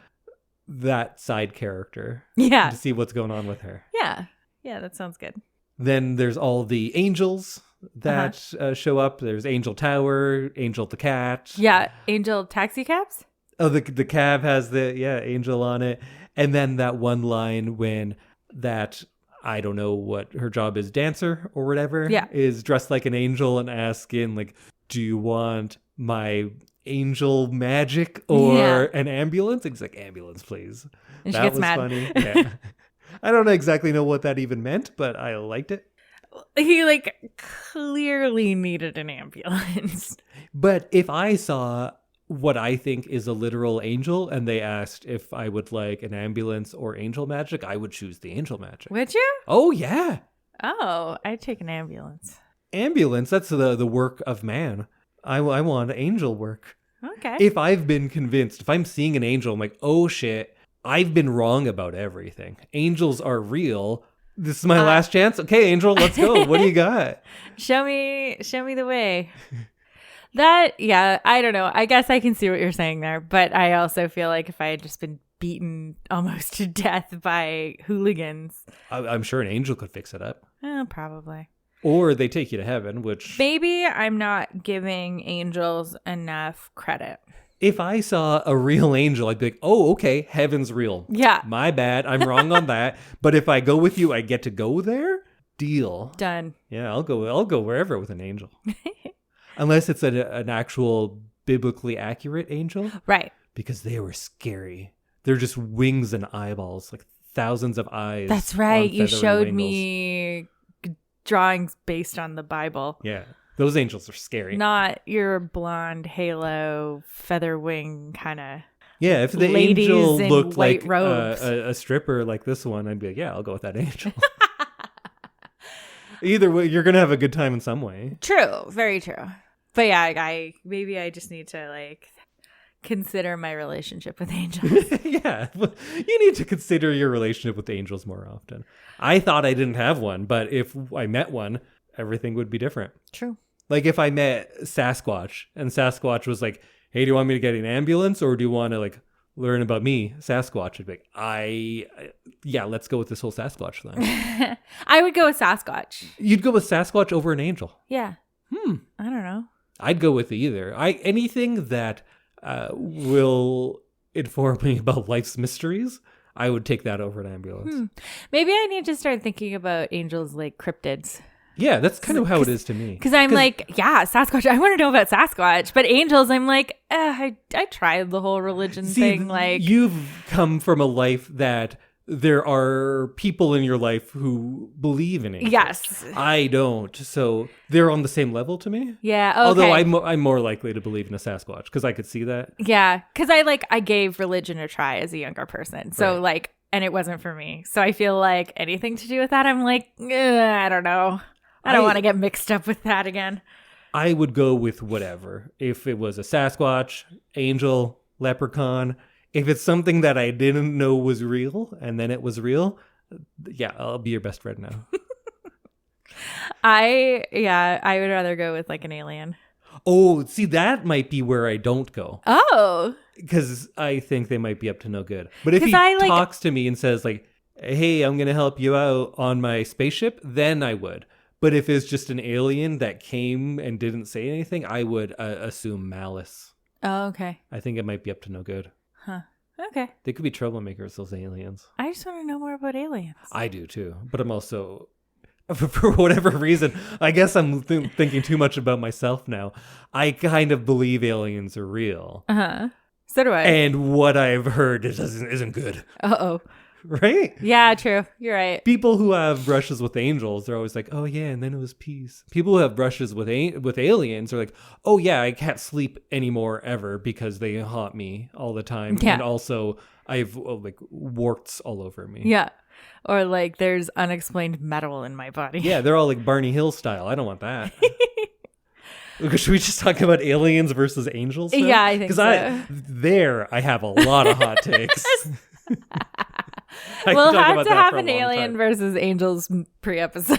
that side character. Yeah. To see what's going on with her. Yeah. Yeah, that sounds good. Then there's all the angels that show up. There's Angel Tower, Angel the cat. Yeah, Angel taxi cabs? Oh, the cab has the, angel on it. And then that one line when that, I don't know what her job is, dancer or whatever, is dressed like an angel and asking, like, do you want my angel magic or an ambulance? And he's like, ambulance, please. And that she gets was mad. Funny. Yeah. I don't exactly know what that even meant, but I liked it. He like clearly needed an ambulance. But if I saw what I think is a literal angel and they asked if I would like an ambulance or angel magic, I would choose the angel magic. Would you? Oh, yeah. Oh, I'd take an ambulance. Ambulance, that's the work of man. I want angel work. Okay. If I've been convinced, if I'm seeing an angel, I'm like, oh shit, I've been wrong about everything. Angels are real. This is my last chance. Okay, angel, let's go. What do you got? Show me the way. I don't know. I guess I can see what you're saying there, but I also feel like if I had just been beaten almost to death by hooligans. I'm sure an angel could fix it up. Probably. Or they take you to heaven, which... Maybe I'm not giving angels enough credit. If I saw a real angel, I'd be like, oh, okay, heaven's real. Yeah. My bad. I'm wrong on that. But if I go with you, I get to go there? Deal. Done. Yeah, I'll go wherever with an angel. Unless it's an actual biblically accurate angel. Right. Because they were scary. They're just wings and eyeballs, like thousands of eyes. That's right. You showed me drawings based on the Bible. Yeah. Those angels are scary. Not your blonde halo feather wing kind of. Yeah, if the ladies angel in looked white like robes. A stripper like this one, I'd be like, yeah, I'll go with that angel. Either way, you're going to have a good time in some way. True. Very true. But yeah, maybe I just need to like consider my relationship with angels. Yeah, you need to consider your relationship with angels more often. I thought I didn't have one, but if I met one, everything would be different. True. Like if I met Sasquatch and Sasquatch was like, hey, do you want me to get an ambulance or do you want to like learn about me, Sasquatch? I'd be like, let's go with this whole Sasquatch thing. I would go with Sasquatch. You'd go with Sasquatch over an angel? Yeah. I don't know. I'd go with either. Anything that will inform me about life's mysteries, I would take that over an ambulance. Maybe I need to start thinking about angels like cryptids. Yeah, that's kind of how it is to me. Because I'm like, yeah, Sasquatch. I want to know about Sasquatch. But angels, I'm like, I tried the whole religion thing. Like, you've come from a life that there are people in your life who believe in angels. Yes. I don't. So they're on the same level to me. Yeah. Okay. Although I'm more likely to believe in a Sasquatch because I could see that. Yeah. Because I gave religion a try as a younger person. So like, and it wasn't for me. So I feel like anything to do with that, I'm like, I don't know. I don't want to get mixed up with that again. I would go with whatever. If it was a Sasquatch, angel, leprechaun, if it's something that I didn't know was real and then it was real, yeah, I'll be your best friend now. I would rather go with like an alien. Oh, see, that might be where I don't go. Oh. Because I think they might be up to no good. But if he talks to me and says like, hey, I'm going to help you out on my spaceship, then I would. But if it's just an alien that came and didn't say anything, I would assume malice. Oh, okay. I think it might be up to no good. Huh. Okay. They could be troublemakers, those aliens. I just want to know more about aliens. I do too. But I'm also, for whatever reason, I guess I'm thinking too much about myself now. I kind of believe aliens are real. Uh-huh. So do I. And what I've heard isn't good. Uh-oh. right? Yeah, true. You're right. People who have brushes with angels, they're always like, oh yeah, and then it was peace. People who have brushes with aliens are like, oh yeah, I can't sleep anymore ever because they haunt me all the time. Yeah. And also I have like warts all over me. Yeah. Or like there's unexplained metal in my body. Yeah, they're all like Barney Hill style. I don't want that. Should we just talk about aliens versus angels? Now? Yeah, I think so. I have a lot of hot takes. We'll have to have an alien versus angels pre-episode.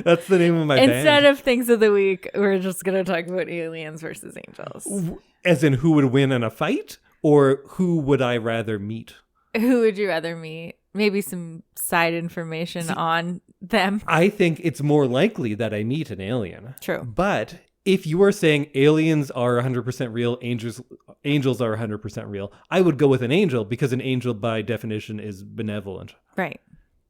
That's the name of my band. Instead of things of the week, we're just going to talk about aliens versus angels. As in who would win in a fight? Or who would I rather meet? Who would you rather meet? Maybe some side information on them. I think it's more likely that I meet an alien. True. But if you are saying aliens are 100% real, angels are 100% real, I would go with an angel because an angel by definition is benevolent. Right.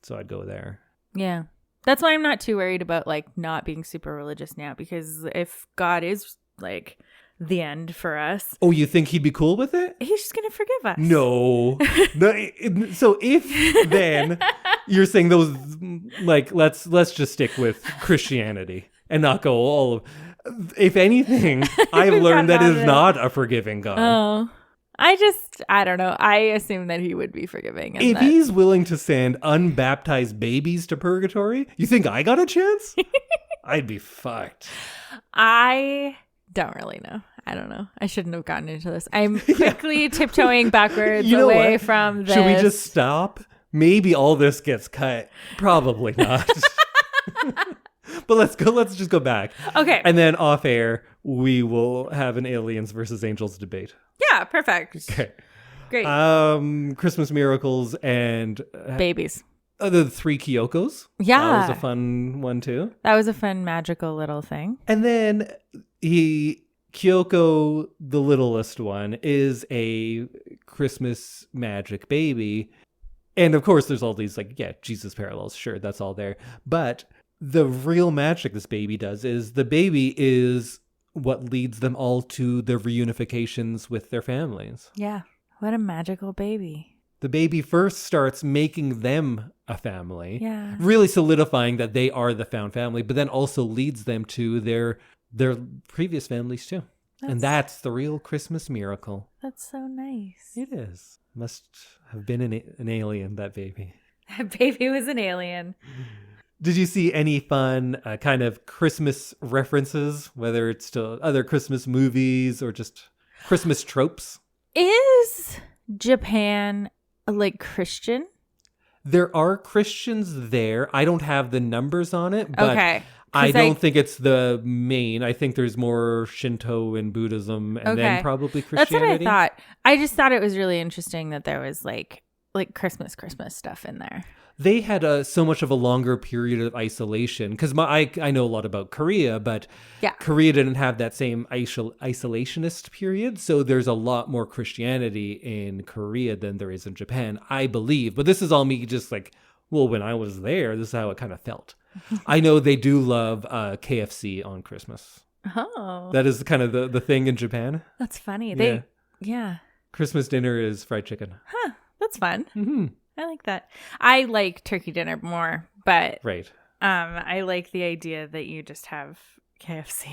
So I'd go there. Yeah. That's why I'm not too worried about like not being super religious now, because if God is like the end for us. Oh, you think he'd be cool with it? He's just going to forgive us. No. So if then you're saying those, like, let's just stick with Christianity and not go all of, if anything, I've learned that is not a forgiving God. Oh, I don't know. I assume that he would be forgiving. If he's willing to send unbaptized babies to purgatory, you think I got a chance? I'd be fucked. I don't really know. I don't know. I shouldn't have gotten into this. I'm quickly tiptoeing backwards away from this. Should we just stop? Maybe all this gets cut. Probably not. But let's just go back. Okay. And then off air, we will have an aliens versus angels debate. Yeah, perfect. Okay. Great. Christmas miracles and babies. The 3 Kyokos. Yeah. That was a fun one too. That was a fun magical little thing. And then Kyoko, the littlest one, is a Christmas magic baby. And of course, there's all these Jesus parallels. Sure, that's all there. But the real magic this baby does is the baby is what leads them all to the reunifications with their families. Yeah. What a magical baby. The baby first starts making them a family. Yeah. Really solidifying that they are the found family, but then also leads them to their previous families too. And that's the real Christmas miracle. That's so nice. It is. Must have been an alien, that baby. That baby was an alien. Did you see any fun kind of Christmas references, whether it's to other Christmas movies or just Christmas tropes? Is Japan like Christian? There are Christians there. I don't have the numbers on it, but okay. I don't think it's the main. I think there's more Shinto and Buddhism and then probably Christianity. That's what I thought. I just thought it was really interesting that there was like Christmas stuff in there. They had so much of a longer period of isolation because I know a lot about Korea, but Korea didn't have that same isolationist period. So there's a lot more Christianity in Korea than there is in Japan, I believe. But this is all me just when I was there, this is how it kind of felt. I know they do love KFC on Christmas. Oh. That is kind of the thing in Japan. That's funny. Yeah. Christmas dinner is fried chicken. Huh. That's fun. Mm-hmm. I like that. I like turkey dinner more, but right. I like the idea that you just have KFC.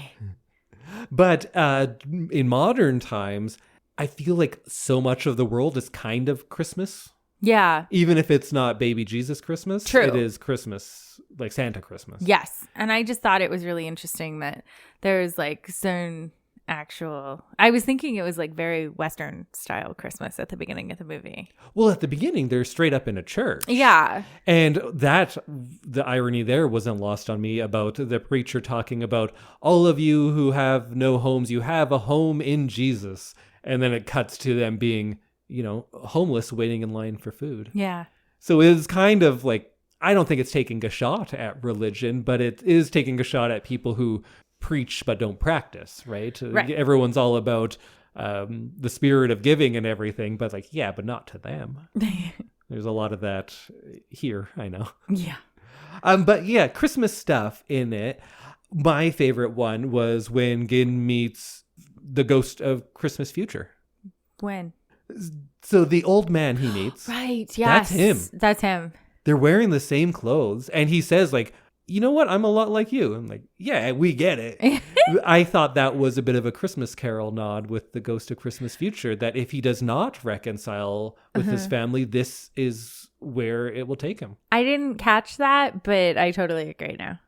But in modern times, I feel like so much of the world is kind of Christmas. Yeah. Even if it's not baby Jesus Christmas. True. It is Christmas, like Santa Christmas. Yes. And I just thought it was really interesting that there's certain I was thinking it was very Western style Christmas at the beginning of the movie. Well, at the beginning, they're straight up in a church. Yeah. And the irony there wasn't lost on me about the preacher talking about all of you who have no homes, you have a home in Jesus. And then it cuts to them being, homeless waiting in line for food. Yeah. So it's kind of I don't think it's taking a shot at religion, but it is taking a shot at people who preach but don't practice, right? Everyone's all about the spirit of giving and everything, but but not to them. There's a lot of that here, I know. Yeah. But yeah, Christmas stuff in it. My favorite one was when Gin meets the ghost of Christmas future. When? So the old man he meets, Right, yes. That's him. They're wearing the same clothes. And he says, like, you know what? I'm a lot like you. I'm like, yeah, we get it. I thought that was a bit of a Christmas Carol nod with the Ghost of Christmas Future, that if he does not reconcile with his family, this is where it will take him. I didn't catch that, but I totally agree now.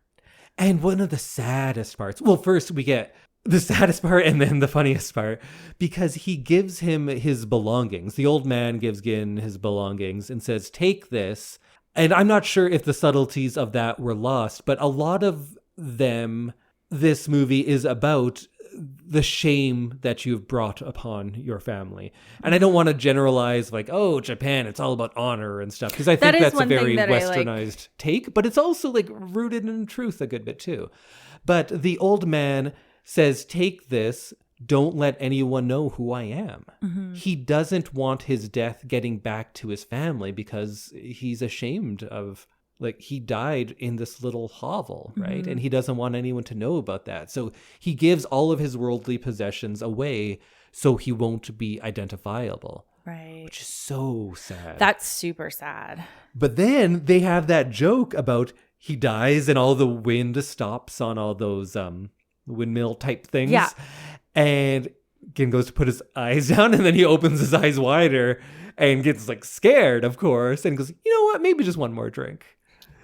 And one of the saddest parts, well, first we get the saddest part and then the funniest part, because he gives him his belongings. The old man gives Gin his belongings and says, take this. And I'm not sure if the subtleties of that were lost, but a lot of them, this movie is about the shame that you've brought upon your family. And I don't want to generalize like, oh, Japan, it's all about honor and stuff, because I think that's a very westernized take, but it's also like rooted in truth a good bit too. But the old man says, take this. Don't let anyone know who I am. Mm-hmm. He doesn't want his death getting back to his family because he's ashamed of, like, he died in this little hovel, right? Mm-hmm. And he doesn't want anyone to know about that. So he gives all of his worldly possessions away so he won't be identifiable. Right. Which is so sad. That's super sad. But then they have that joke about he dies and all the wind stops on all those windmill type things. Yeah. And Gin goes to put his eyes down and then he opens his eyes wider and gets like scared, of course, and goes, you know what, maybe just one more drink.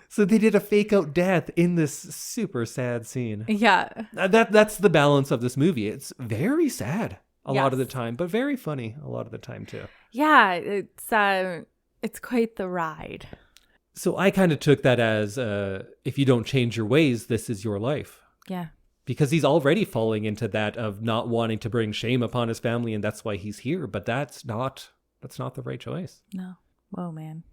So they did a fake out death in this super sad scene. Yeah. That's the balance of this movie. It's very sad a lot of the time, but very funny a lot of the time too. Yeah, it's quite the ride. So I kind of took that as if you don't change your ways, this is your life. Yeah. Because he's already falling into that of not wanting to bring shame upon his family, and that's why he's here. But that's not the right choice. No. Whoa, man.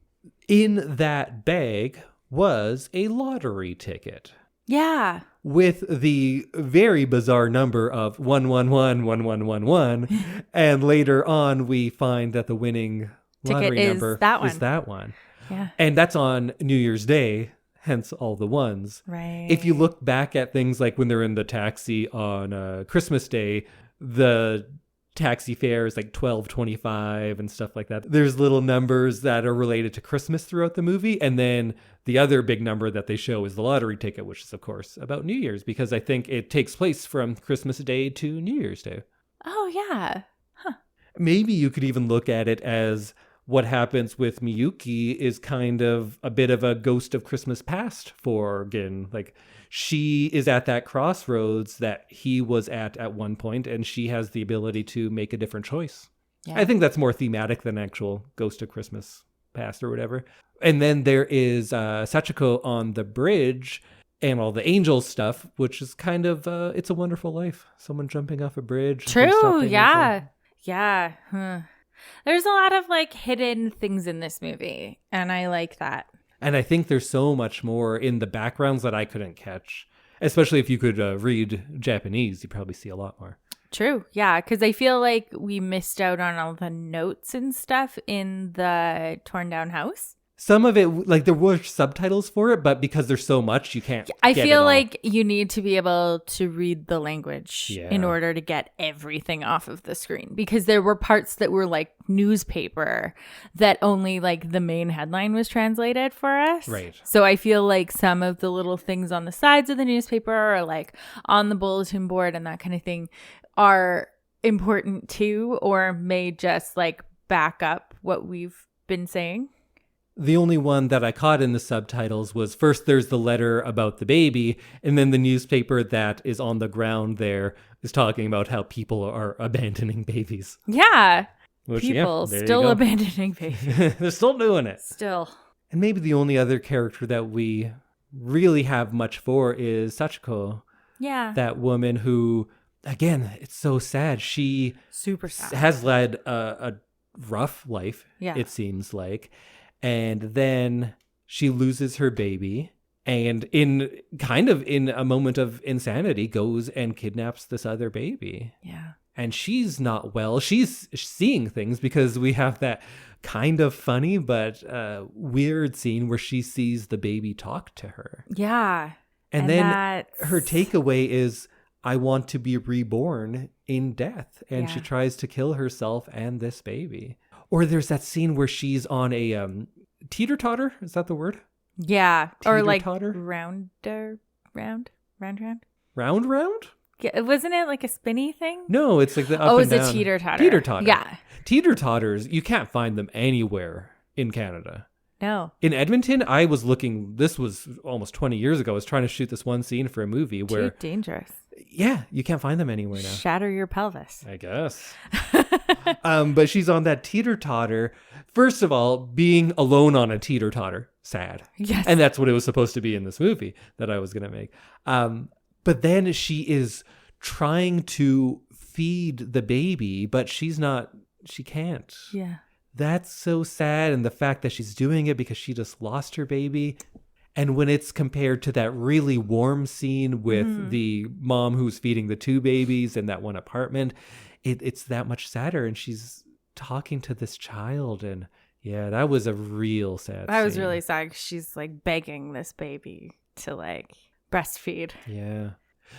In that bag was a lottery ticket. Yeah. With the very bizarre number of 1111111. And later on, we find that the winning lottery number is that one. Yeah. And that's on New Year's Day. Hence all the ones. Right. If you look back at things like when they're in the taxi on Christmas Day, the taxi fare is like $12.25 and stuff like that. There's little numbers that are related to Christmas throughout the movie. And then the other big number that they show is the lottery ticket, which is, of course, about New Year's, because I think it takes place from Christmas Day to New Year's Day. Oh, yeah. Huh. Maybe you could even look at it as what happens with Miyuki is kind of a bit of a ghost of Christmas past for Gin. Like, she is at that crossroads that he was at one point, and she has the ability to make a different choice. Yeah. I think that's more thematic than actual ghost of Christmas past or whatever. And then there is Sachiko on the bridge and all the angel stuff, which is kind of It's a Wonderful Life. Someone jumping off a bridge. True, yeah. Yeah. Huh. There's a lot of like hidden things in this movie, and I like that. And I think there's so much more in the backgrounds that I couldn't catch. Especially if you could read Japanese, you probably see a lot more. True, yeah, because I feel like we missed out on all the notes and stuff in the torn down house. Some of it, like there were subtitles for it, but because there's so much, you can't I feel like you need to be able to read the language in order to get everything off of the screen. Because there were parts that were like newspaper that only like the main headline was translated for us. Right. So I feel like some of the little things on the sides of the newspaper or like on the bulletin board and that kind of thing are important too, or may just like back up what we've been saying. The only one that I caught in the subtitles was first there's the letter about the baby, and then the newspaper that is on the ground there is talking about how people are abandoning babies. Yeah. Which, people still abandoning babies. They're still doing it. Still. And maybe the only other character that we really have much for is Sachiko. Yeah. That woman who, again, it's so sad. She super sad. Has led a rough life, it seems like. And then she loses her baby and in a moment of insanity goes and kidnaps this other baby. Yeah. And she's not well. She's seeing things because we have that kind of funny but weird scene where she sees the baby talk to her. Yeah. And then her takeaway is, I want to be reborn in death, and she Yeah. tries to kill herself and this baby. Or there's that scene where she's on a teeter-totter. Is that the word? Yeah. Or like Teeter-totter? round. Round? Yeah, wasn't it like a spinny thing? No, it's like the up Oh, and it's down. a teeter-totter. Teeter-totter. Yeah. Teeter-totters, you can't find them anywhere in Canada. No. In Edmonton, I was looking, this was almost 20 years ago, I was trying to shoot this one scene for a movie where, Too dangerous. yeah, you can't find them anywhere now. Shatter your pelvis. I guess. But she's on that teeter-totter. First of all, being alone on a teeter-totter, sad. Yes. And that's what it was supposed to be in this movie that I was going to make. But then she is trying to feed the baby, but she can't. Yeah. That's so sad. And the fact that she's doing it because she just lost her baby. And when it's compared to that really warm scene with the mom who's feeding the two babies in that one apartment, it's that much sadder. And she's talking to this child. And yeah, that was a real sad That was scene. really sad. She's like begging this baby to like breastfeed. Yeah.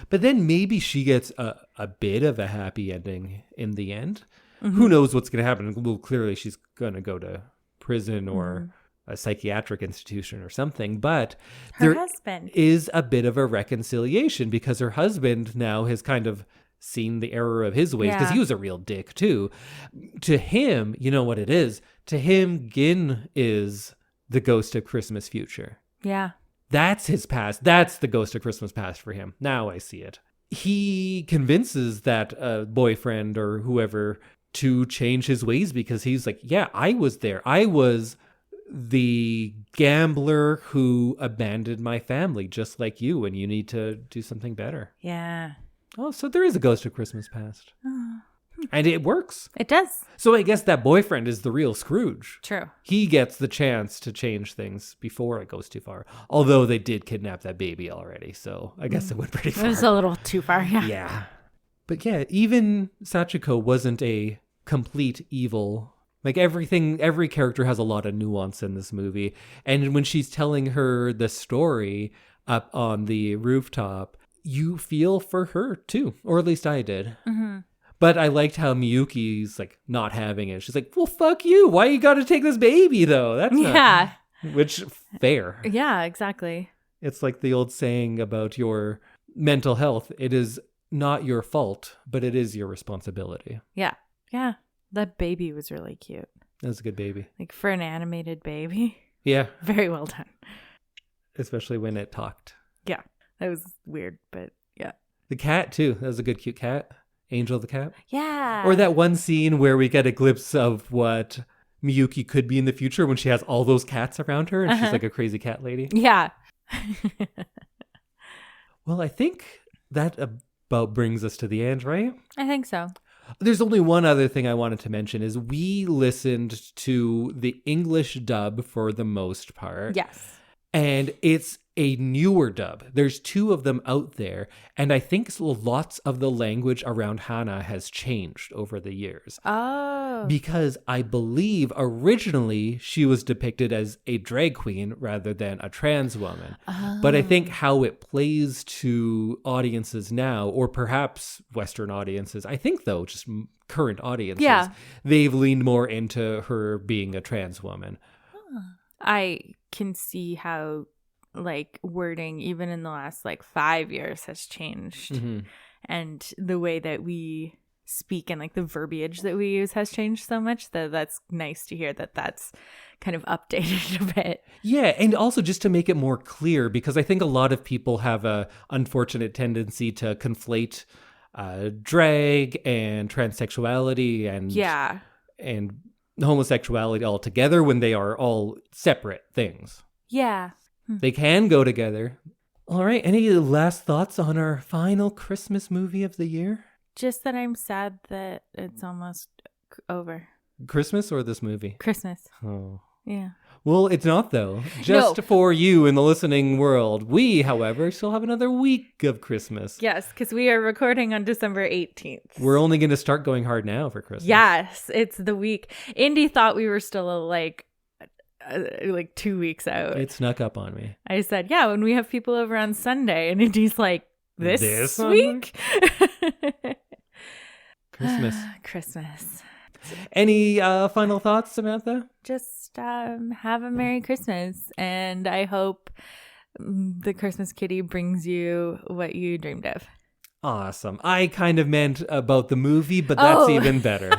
But then maybe she gets a bit of a happy ending in the end. Who knows what's going to happen? Well, clearly she's going to go to prison or a psychiatric institution or something. But Her husband is a bit of a reconciliation because her husband now has kind of seen the error of his ways because Yeah. he was a real dick too. To him, you know what it is? To him, Gin is the ghost of Christmas future. Yeah. That's his past. That's the ghost of Christmas past for him. Now I see it. He convinces that boyfriend or whoever to change his ways because he's like, yeah, I was there. I was the gambler who abandoned my family just like you, and you need to do something better. Yeah. Oh, so there is a ghost of Christmas past. Oh. And it works. It does. So I guess that boyfriend is the real Scrooge. True. He gets the chance to change things before it goes too far. Although they did kidnap that baby already, so I guess it went pretty It far. was a little too far. Yeah. Yeah. But yeah, even Sachiko wasn't a complete evil. Like every character has a lot of nuance in this movie. And when she's telling her the story up on the rooftop, you feel for her too. Or at least I did. Mm-hmm. But I liked how Miyuki's like not having it. She's like, well, fuck you. Why you got to take this baby though? That's not... Yeah. Which, fair. Yeah, exactly. It's like the old saying about your mental health. It is not your fault, but it is your responsibility. Yeah. Yeah. That baby was really cute. That was a good baby. Like for an animated baby. Yeah. Very well done. Especially when it talked. Yeah. That was weird, but yeah. The cat, too. That was a good, cute cat. Angel the cat. Yeah. Or that one scene where we get a glimpse of what Miyuki could be in the future when she has all those cats around her and she's like a crazy cat lady. Yeah. Well, I think that about brings us to the end, right? I think so. There's only one other thing I wanted to mention is we listened to the English dub for the most part. Yes. And it's a newer dub. There's two of them out there. And I think lots of the language around Hana has changed over the years. Oh. Because I believe originally she was depicted as a drag queen rather than a trans woman. Oh. But I think how it plays to audiences now, or perhaps Western audiences, I think though, just current audiences, Yeah. they've leaned more into her being a trans woman. I can see how like wording even in the last like 5 years has changed. Mm-hmm. And the way that we speak and like the verbiage that we use has changed so much that that's nice to hear that that's kind of updated a bit. Yeah, and also just to make it more clear, because I think a lot of people have a unfortunate tendency to conflate drag and transsexuality and homosexuality all together when they are all separate things. Yeah. They can go together. All right, any last thoughts on our final Christmas movie of the year? Just that I'm sad that it's almost over. Christmas or this movie? Christmas. Oh. Yeah. Well, it's not, though. Just for you in the listening world. We, however, still have another week of Christmas. Yes, because we are recording on December 18th. We're only going to start going hard now for Christmas. Yes, it's the week. Indy thought we were still like 2 weeks out. It snuck up on me. I said, yeah, when we have people over on Sunday. And Indy's like, this Sunday? week? Christmas. Christmas. Any final thoughts, Samantha? Just have a Merry Christmas, and I hope the Christmas kitty brings you what you dreamed of. Awesome. I kind of meant about the movie, but that's even better.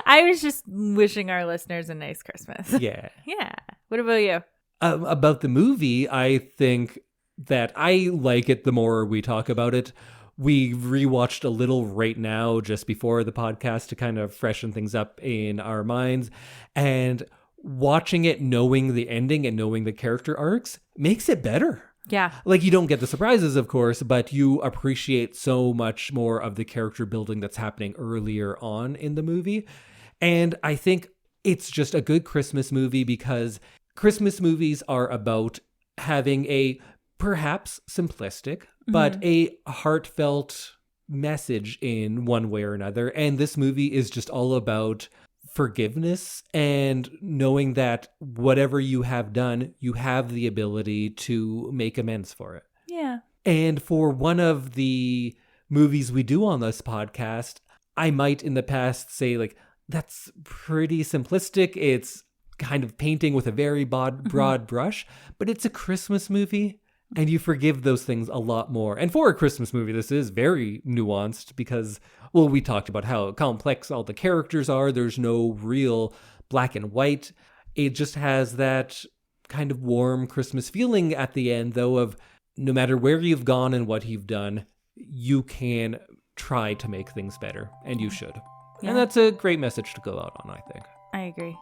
I was just wishing our listeners a nice Christmas. Yeah. Yeah. What about you? About the movie, I think that I like it the more we talk about it. We rewatched a little right now just before the podcast to kind of freshen things up in our minds. And watching it, knowing the ending and knowing the character arcs makes it better. Yeah. Like, you don't get the surprises, of course, but you appreciate so much more of the character building that's happening earlier on in the movie. And I think it's just a good Christmas movie because Christmas movies are about having a perhaps simplistic, but a heartfelt message in one way or another. And this movie is just all about forgiveness and knowing that whatever you have done, you have the ability to make amends for it. Yeah. And for one of the movies we do on this podcast, I might in the past say, like, that's pretty simplistic. It's kind of painting with a very broad brush, but it's a Christmas movie and you forgive those things a lot more. And for a Christmas movie, this is very nuanced because, well, we talked about how complex all the characters are. There's no real black and white. It just has that kind of warm Christmas feeling at the end, though, of no matter where you've gone and what you've done, you can try to make things better, and you should. Yeah. And that's a great message to go out on, I think. I agree.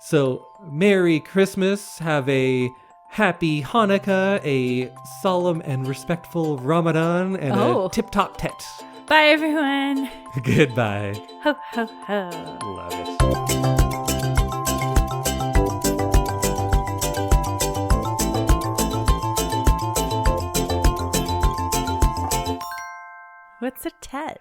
So, Merry Christmas. Have a happy Hanukkah, a solemn and respectful Ramadan, and a tip-top tet. Bye, everyone. Goodbye. Ho, ho, ho. Love it. What's a tet?